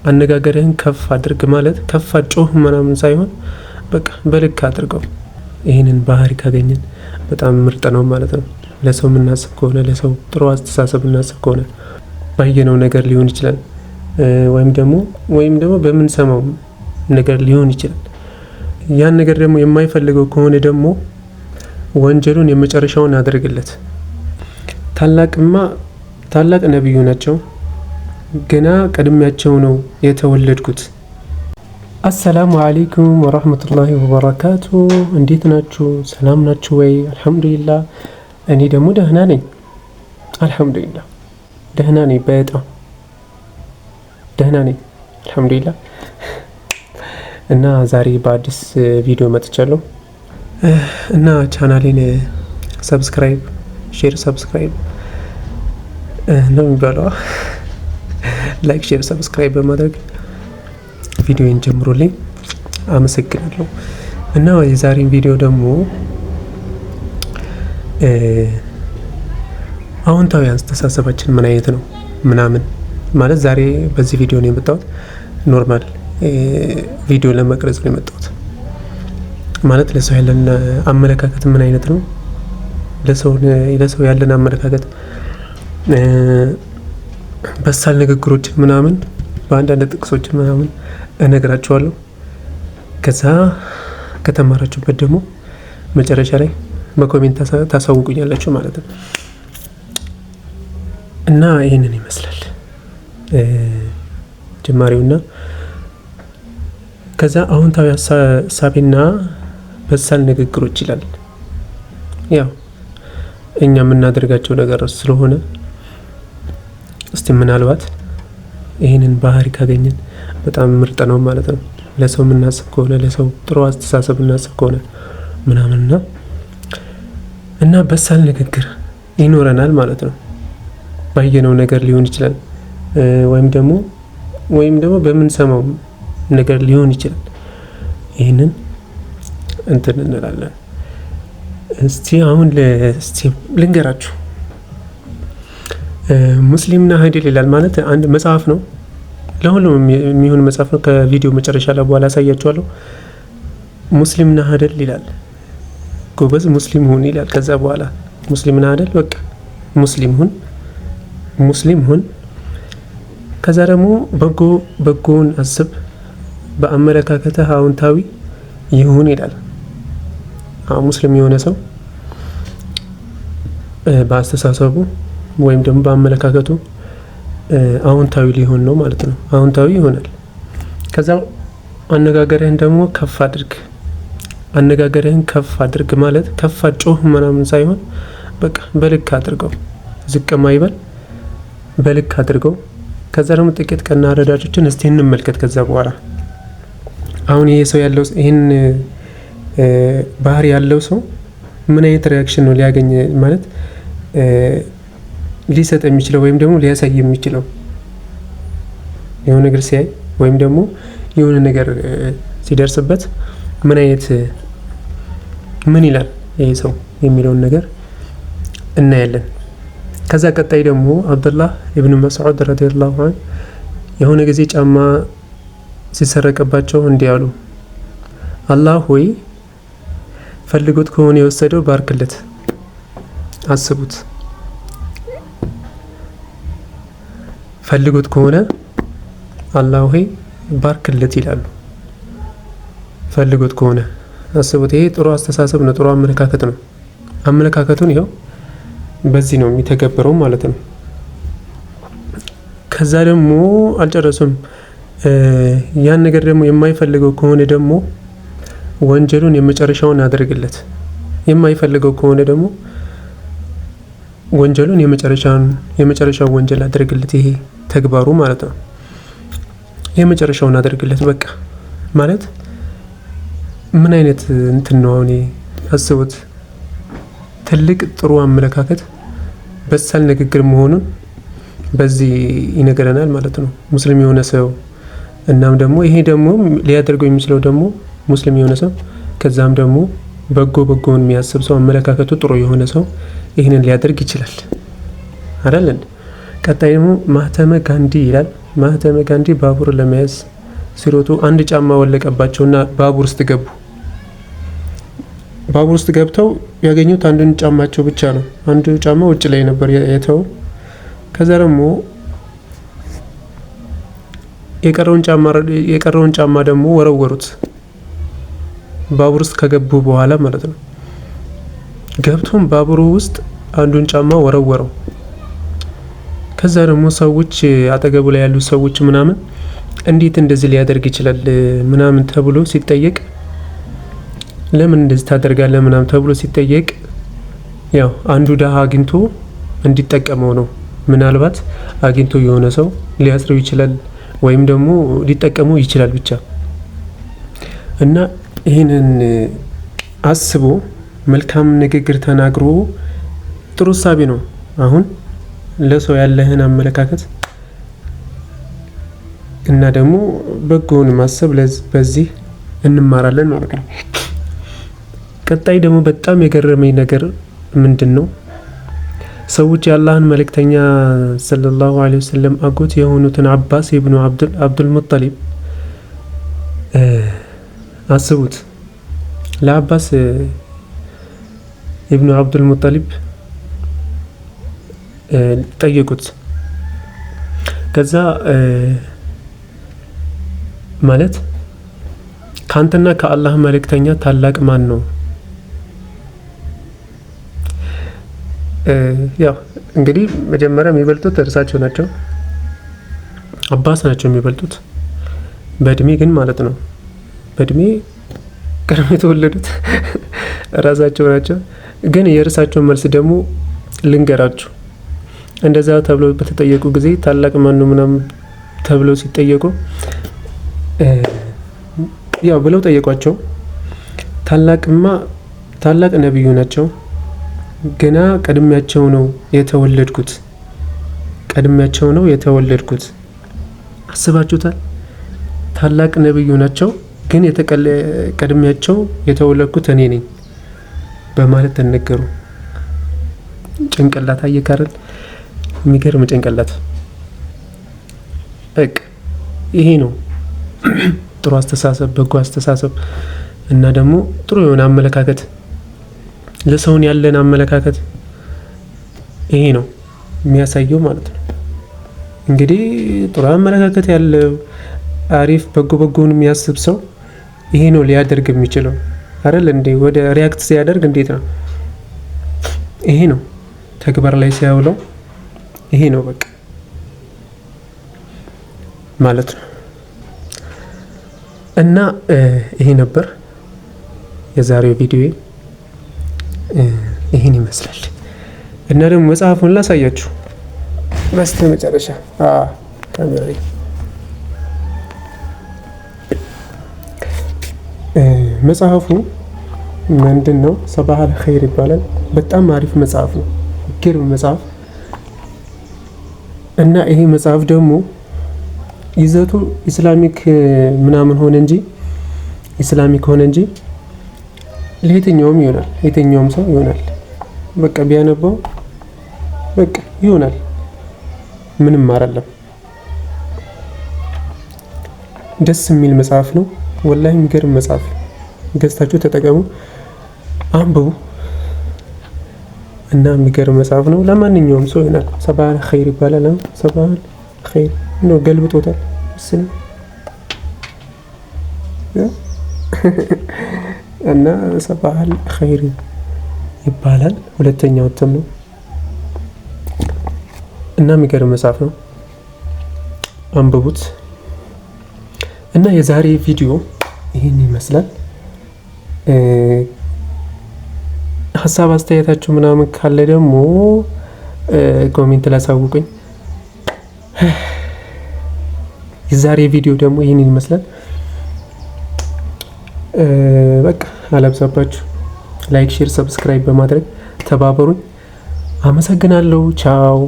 አነጋገርህን ከፍ አድርግ ማለት ከፍ አጮህ ምናምን ሳይሆን በቃ በልክ አድርገው። ይህንን ባህሪ ካገኘን በጣም ምርጥ ነው ማለት ነው። ለሰው የምናስብ ከሆነ ለሰው ጥሩ አስተሳሰብ እናስብ ከሆነ ባየነው ነገር ሊሆን ይችላል፣ ወይም ደግሞ በምንሰማው ነገር ሊሆን ይችላል። ያን ነገር ደግሞ የማይፈልገው ከሆነ ደግሞ ወንጀሉን የመጨረሻውን አድርግለት። ታላቅ ነብዩ ናቸው። ገና ቀድሚያቸው ነው የተወለድኩት። አሰላሙ አለይኩም ወራህመቱላሂ ወበረካቱ። እንዴት ናችሁ? ሰላም ናችሁ ወይ? አልሐምዱሊላህ። እኔ ደግሞ ደህና ነኝ። አልሐምዱሊላህ ደህና ነኝ፣ በጣም ደህና ነኝ አልሐምዱሊላህ። እና ዛሬ በአዲስ ቪዲዮ መጥቻለሁ እና ቻናሌን ሰብስክራይብ፣ ሼር፣ ሰብስክራይብ ነው የሚባለው፣ ላይክ፣ ሼር፣ ሰብስክራይብ በማድረግ ቪዲዮን ጀምሩልኝ። አመሰግናለሁ። እና የዛሬን ቪዲዮ ደግሞ አዎንታዊ አስተሳሰባችን ምን አይነት ነው ምናምን ማለት ዛሬ በዚህ ቪዲዮ ነው የመጣሁት። ኖርማል ቪዲዮ ለመቅረጽ ነው የመጣሁት። ማለት ለሰው ያለን አመለካከት ምን አይነት ነው፣ ለሰው ያለን አመለካከት በሳል ንግግሮችን ምናምን በአንዳንድ ጥቅሶችን ምናምን እነግራችኋለሁ። ከዛ ከተማራችሁበት ደግሞ መጨረሻ ላይ በኮሜንት ታሳውቁኛላችሁ ማለት ነው። እና ይህንን ይመስላል ጅማሬውና ከዛ አዎንታዊ ሀሳቤና በሳል ንግግሮች ይላል። ያው እኛ የምናደርጋቸው ነገር ስለሆነ እስቲ ምናልባት ይህንን ባህሪ ካገኘን በጣም ምርጥ ነው ማለት ነው። ለሰው የምናስብ ከሆነ ለሰው ጥሩ አስተሳሰብ እናስብ ከሆነ ምናምንና እና በሳል ንግግር ይኖረናል ማለት ነው። ባየነው ነገር ሊሆን ይችላል፣ ወይም ደግሞ በምንሰማው ነገር ሊሆን ይችላል። ይህንን እንትን እንላለን። እስቲ አሁን ልንገራችሁ። ሙስሊምና ሀዲል ይላል ማለት አንድ መጽሐፍ ነው። ለሁሉም የሚሆን መጽሐፍ ነው። ከቪዲዮ መጨረሻ ላይ በኋላ ያሳያችኋለሁ። ሙስሊምና ሀዲል ይላል። ጎበዝ ሙስሊም ሁን ይላል። ከዛ በኋላ ሙስሊምና ሀዲል በቃ ሙስሊም ሁን። ከዛ ደግሞ በጎውን አስብ፣ በአመለካከትህ አዎንታዊ ይሁን ይላል። ሙስሊም የሆነ ሰው በአስተሳሰቡ ወይም ደግሞ በአመለካከቱ አዎንታዊ ሊሆን ነው ማለት ነው። አዎንታዊ ይሆናል። ከዛ አነጋገርህን ደግሞ ከፍ አድርግ። አነጋገርህን ከፍ አድርግ ማለት ከፍ አጮህ ምናምን ሳይሆን በቃ በልክ አድርገው። ዝቅም አይበል፣ በልክ አድርገው። ከዛ ደግሞ ጥቂት ቀና አረዳጆችን እስቲ እንመልከት። ከዛ በኋላ አሁን ይሄ ሰው ያለው ይሄን ባህሪ ያለው ሰው ምን አይነት ሪያክሽን ነው ሊያገኝ ማለት ሊሰጥ የሚችለው ወይም ደግሞ ሊያሳይ የሚችለው የሆነ ነገር ሲያይ ወይም ደግሞ የሆነ ነገር ሲደርስበት ምን ይላል ይሄ ሰው የሚለውን ነገር እናያለን። ከዛ ቀጣይ ደግሞ አብዱላህ ኢብኑ መስዑድ ረዲየላሁ ዐንሁ የሆነ ጊዜ ጫማ ሲሰረቅባቸው እንዲህ አሉ፣ አላህ ሆይ ፈልጎት ከሆነ የወሰደው ባርክለት። አስቡት፣ ፈልጎት ከሆነ አላህ ሆይ ባርክለት ይላሉ። ፈልጎት ከሆነ አስቡት። ይሄ ጥሩ አስተሳሰብ ነው፣ ጥሩ አመለካከት ነው። አመለካከቱን ይኸው በዚህ ነው የሚተገበረው ማለት ነው። ከዛ ደግሞ አልጨረሱም። ያን ነገር ደግሞ የማይፈልገው ከሆነ ደግሞ ወንጀሉን የመጨረሻውን አድርግለት። የማይፈልገው ከሆነ ደግሞ ወንጀሉን የመጨረሻው ወንጀል አድርግለት። ይሄ ተግባሩ ማለት ነው። የመጨረሻውን አድርግለት በቃ ማለት ምን አይነት እንትን ነው? አሁን አስቡት። ትልቅ ጥሩ አመለካከት በሳል ንግግር መሆኑን በዚህ ይነገረናል ማለት ነው። ሙስሊም የሆነ ሰው እናም ደግሞ ይሄ ደግሞ ሊያደርገው የሚችለው ደግሞ ሙስሊም የሆነ ሰው ከዛም ደግሞ በጎውን የሚያስብ ሰው አመለካከቱ ጥሩ የሆነ ሰው ይህንን ሊያደርግ ይችላል አይደል? ቀጣይ ደግሞ ማህተመ ጋንዲ ይላል። ማህተመ ጋንዲ ባቡር ለመያዝ ሲሮጡ አንድ ጫማ ወለቀባቸውና ባቡር ውስጥ ገቡ። ባቡር ውስጥ ገብተው ያገኙት አንዱን ጫማቸው ብቻ ነው። አንዱ ጫማ ውጭ ላይ ነበር የተው። ከዛ ደግሞ የቀረውን ጫማ ደግሞ ወረወሩት። ባቡር ውስጥ ከገቡ በኋላ ማለት ነው። ገብቶም ባቡሩ ውስጥ አንዱን ጫማ ወረወረው። ከዛ ደግሞ ሰዎች አጠገቡ ላይ ያሉ ሰዎች ምናምን እንዴት እንደዚህ ሊያደርግ ይችላል ምናምን ተብሎ ሲጠየቅ ለምን እንደዚህ ታደርጋለህ ምናምን ተብሎ ሲጠየቅ ያው አንዱ ደሃ አግኝቶ እንዲጠቀመው ነው። ምናልባት አግኝቶ የሆነ ሰው ሊያስረው ይችላል ወይም ደግሞ ሊጠቀመው ይችላል ብቻ እና ይህንን አስቦ መልካም ንግግር ተናግሮ ጥሩ ሳቢ ነው። አሁን ለሰው ያለህን አመለካከት እና ደግሞ በጎውን ማሰብ በዚህ እንማራለን ማለት ነው። ቀጣይ ደግሞ በጣም የገረመኝ ነገር ምንድን ነው? ሰዎች የአላህን መልእክተኛ ሰለላሁ ዐለይሂ ወሰለም አጎት የሆኑትን አባስ ኢብኑ አብዱል ሙጠሊብ አስቡት። ለአባስ ኢብኑ አብዱል ሙጠሊብ ጠየቁት። ከዛ ማለት ካንተና ከአላህ መልእክተኛ ታላቅ ማን ነው? ያው እንግዲህ መጀመሪያ የሚበልጡት እርሳቸው ናቸው። አባስ ናቸው የሚበልጡት በእድሜ ግን ማለት ነው። በእድሜ ቀድሞ የተወለዱት ራሳቸው ናቸው። ግን የእርሳቸው መልስ ደግሞ ልንገራችሁ። እንደዛ ተብሎ በተጠየቁ ጊዜ ታላቅ ማን ነው ምናምን ተብለው ሲጠየቁ ያው ብለው ጠየቋቸው። ታላቅ ነብዩ ናቸው። ገና ቀድሚያቸው ነው የተወለድኩት። አስባችሁታል? ታላቅ ነብዩ ናቸው፣ ግን ቀድሚያቸው የተወለድኩት እኔ ነኝ በማለት ተነገሩ። ጭንቅላት አየካረል የሚገርም ጭንቅላት። ይሄ ነው ጥሩ አስተሳሰብ፣ በጎ አስተሳሰብ እና ደግሞ ጥሩ የሆነ አመለካከት፣ ለሰውን ያለን አመለካከት ይሄ ነው የሚያሳየው ማለት ነው። እንግዲህ ጥሩ አመለካከት ያለው አሪፍ በጎውን የሚያስብ ሰው ይሄ ነው ሊያደርግ የሚችለው አይደል እንዴ? ወደ ሪያክት ሲያደርግ እንዴት ነው? ይሄ ነው ተግባር ላይ ሲያውለው ይሄ ነው በቃ ማለት ነው። እና ይሄ ነበር የዛሬው ቪዲዮ። ይሄን ይመስላል። እና ደግሞ መጽሐፉን ላሳያችሁ በስተ መጨረሻ ካሜራዬ መጽሐፉ ምንድን ነው? ሰባህ ኸይር ይባላል። በጣም አሪፍ መጽሐፍ ነው። ግርም መጽሐፍ እና ይሄ መጽሐፍ ደግሞ ይዘቱ ኢስላሚክ ምናምን ሆነ እንጂ ለየትኛውም ይሆናል። የትኛውም ሰው ይሆናል። በቃ ቢያነበው በቃ ይሆናል። ምንም አይደለም። ደስ የሚል መጽሐፍ ነው። ወላሂ የሚገርም መጽሐፍ። ገዝታችሁ ተጠቀሙ፣ አንብቡ እና የሚገርም መጽሐፍ ነው። ለማንኛውም ሰው ይሆናል። ሰባህ ኸይር ይባላል። ሰባህ ኸይር ነው ገልብጦታል ስም እና ሰባህ ኸይር ይባላል። ሁለተኛው እትም ነው እና የሚገርም መጽሐፍ ነው። አንብቡት። እና የዛሬ ቪዲዮ ይህን ይመስላል። ሀሳብ አስተያየታችሁ ምናምን ካለ ደግሞ ኮሜንት ላይ አሳውቁኝ። የዛሬ ቪዲዮ ደግሞ ይህን ይመስላል። በቃ አላብዛባችሁ። ላይክ፣ ሼር፣ ሰብስክራይብ በማድረግ ተባበሩኝ። አመሰግናለሁ። ቻው